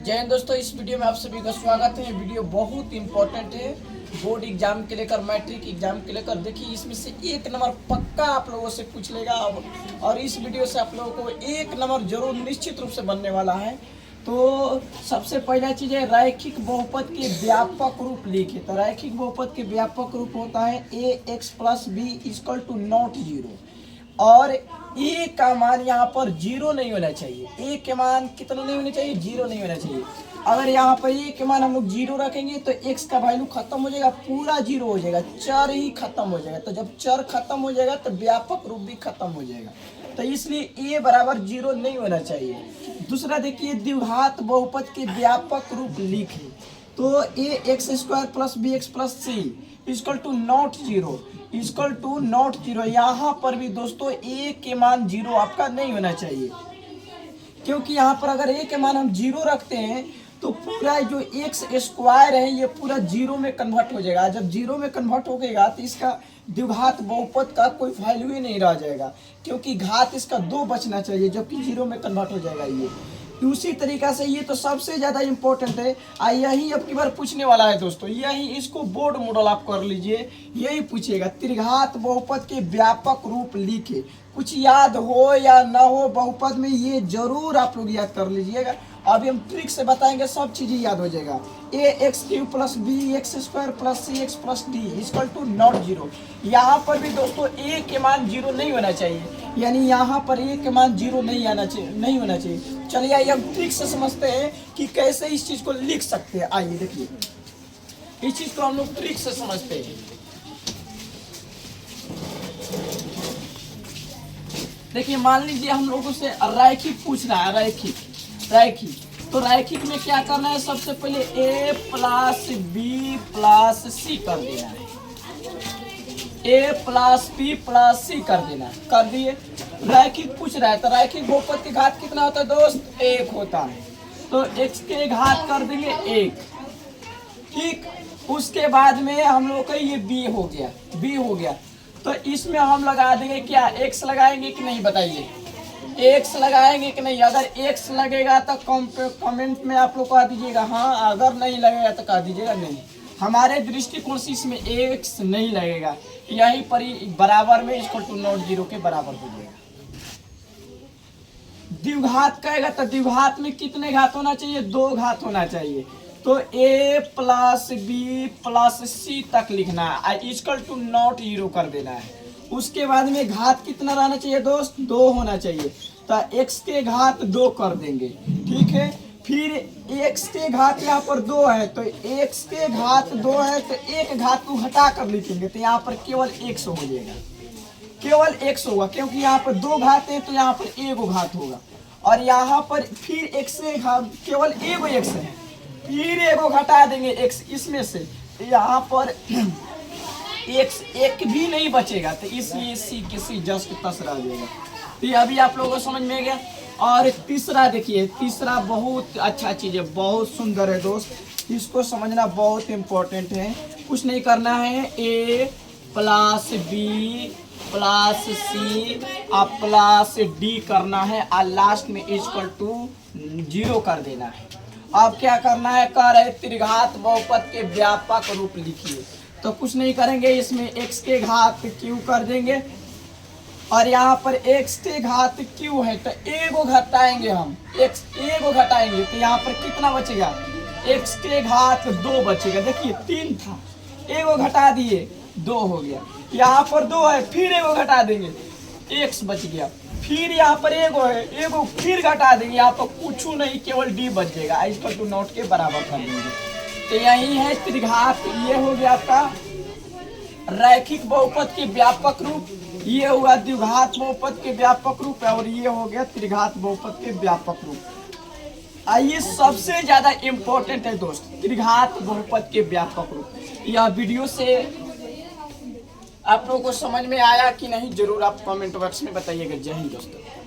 जय हिंद दोस्तों, इस वीडियो में आप सभी का स्वागत है। वीडियो बहुत इंपॉर्टेंट है बोर्ड एग्जाम के लेकर, मैट्रिक एग्जाम के लेकर। देखिए, इसमें से एक नंबर पक्का आप लोगों से पूछ लेगा और इस वीडियो से आप लोगों को एक नंबर जरूर निश्चित रूप से बनने वाला है। तो सबसे पहला चीज़ है रैखिक बहुपद के व्यापक रूप लिखे। तो रैखिक बहुपद के व्यापक रूप होता है ax plus B equal to not zero. और ए का मान यहाँ पर जीरो नहीं होना चाहिए। ए के मान कितना नहीं होना चाहिए? जीरो नहीं होना चाहिए। अगर यहाँ पर ए के मान हम लोग जीरो रखेंगे तो एक्स का वैल्यू खत्म हो जाएगा, पूरा जीरो हो जाएगा, चर ही खत्म हो जाएगा। तो जब चर खत्म हो जाएगा तो व्यापक रूप भी खत्म हो जाएगा। तो इसलिए ए बराबर जीरो नहीं होना चाहिए। दूसरा देखिए, द्विघात बहुपद के व्यापक रूप लिखे। तो a x square plus b x plus c equal to not zero, equal to not zero. यहाँ पर भी दोस्तों ए के मान जीरो आपका नहीं होना चाहिए, क्योंकि यहाँ पर अगर ए के मान हम जीरो रखते हैं तो पूरा जो एक्स स्क्वायर है ये पूरा जीरो में कन्वर्ट हो जाएगा। जब जीरो में कन्वर्ट हो गएगा तो इसका द्विघात बहुपद का कोई वैल्यू ही नहीं रह जाएगा, क्योंकि घात इसका दो बचना चाहिए, जबकि जीरो में कन्वर्ट हो जाएगा ये। उसी तरीका से ये तो सबसे ज़्यादा इम्पोर्टेंट है। यही अब की बार पूछने वाला है दोस्तों, यही इसको बोर्ड मॉडल आप कर लीजिए, यही पूछेगा त्रिघात बहुपद के व्यापक रूप लिखे। कुछ याद हो या ना हो बहुपद में, ये जरूर आप लोग याद कर लीजिएगा। अभी हम ट्रिक से बताएंगे, सब चीज़ें याद हो जाएगा। A x cube plus b x square plus c x plus d equal to not zero. यहाँ पर भी दोस्तों ए के मान जीरो नहीं होना चाहिए, यानी यहाँ पर ए के मान जीरो नहीं होना चाहिए। चलिए आइए हम ट्रिक से समझते हैं कि कैसे इस चीज़ को लिख सकते हैं। आइए देखिए, इस चीज़ को हम लोग ट्रिक से समझते हैं। देखिए, मान लीजिए हम लोगों से रैखिक पूछ रहा है, रैखिक तो रैखिक में क्या करना है? सबसे पहले a प्लस बी प्लस सी कर देना है, a प्लस बी प्लस सी कर देना है। कर दिए। रैखिक पूछ रहा है तो रैखिक बहुपद के घात कितना होता है दोस्त? एक होता है। तो x के घात कर देंगे एक, ठीक। उसके बाद में हम लोग का ये b हो गया। तो इसमें हम लगा देंगे क्या? x लगाएंगे कि नहीं बताइए? एक्स लगाएंगे कि नहीं? अगर एक्स लगेगा तो कमेंट में आप लोग कह दीजिएगा हाँ, अगर नहीं लगेगा तो कह दीजिएगा नहीं। हमारे दृष्टिकोण से इसमें एक्स नहीं लगेगा, यहीं पर ही बराबर में इक्वल टू नॉट जीरो के बराबर हो जाएगा। द्विघात कहेगा तो द्विघात में कितने घात होना चाहिए? दो घात होना चाहिए। तो a प्लस बी प्लस सी तक लिखना है, इक्वल टू नॉट जीरो कर देना है। उसके बाद में घात कितना रहना चाहिए दोस्त? दो होना चाहिए। तो x के घात दो कर देंगे, ठीक है। फिर x के घात यहाँ पर दो है, तो x के घात दो है तो एक घात को हटा कर लिखेंगे, तो यहाँ पर केवल x हो जाएगा, केवल x होगा, क्योंकि यहाँ पर दो घात है तो यहाँ पर एगो घात होगा। और यहाँ पर फिर x से घात केवल एगो x है, फिर एगो घटा देंगे x इसमें से, तो यहाँ पर एक्स एक भी नहीं बचेगा, तो इसलिए सी के सी जस्ट तस रह जाएगा। तो ये अभी आप लोगों को समझ में आ गया। और तीसरा देखिए, तीसरा बहुत अच्छा चीज़ है, बहुत सुंदर है दोस्त, इसको समझना बहुत इम्पोर्टेंट है। कुछ नहीं करना है, ए प्लस बी प्लस सी और प्लस डी करना है और लास्ट में इक्वल टू जीरो कर देना है। अब क्या करना है? कह रहे त्रिघात बहुपद के व्यापक रूप लिखिए। तो कुछ नहीं करेंगे, इसमें x के घात q कर देंगे और यहाँ पर x के घात q है तो एगो घटाएंगे हम, x एगो घटाएंगे तो यहाँ पर कितना बचेगा? x के घात दो बचेगा। देखिए, तीन था, एगो घटा दिए, दो हो गया। यहाँ पर दो है, फिर एगो घटा देंगे, x बच गया। फिर यहाँ पर एगो है, एगो फिर घटा देंगे, यहाँ पर कुछ नहीं, केवल d बच जाएगा, इक्वल टू नॉट के बराबर कर देंगे। तो यही है त्रिघात। ये हो गया आपका रैखिक बहुपद के व्यापक रूप, ये हुआ द्विघात बहुपद के व्यापक रूप, और ये हो गया त्रिघात बहुपद के व्यापक रूप। आइए, सबसे ज्यादा इम्पोर्टेंट है दोस्त त्रिघात बहुपद के व्यापक रूप। यह वीडियो से आप लोगों को समझ में आया कि नहीं, जरूर आप कमेंट बॉक्स में बताइएगा। जय हिंद दोस्तों।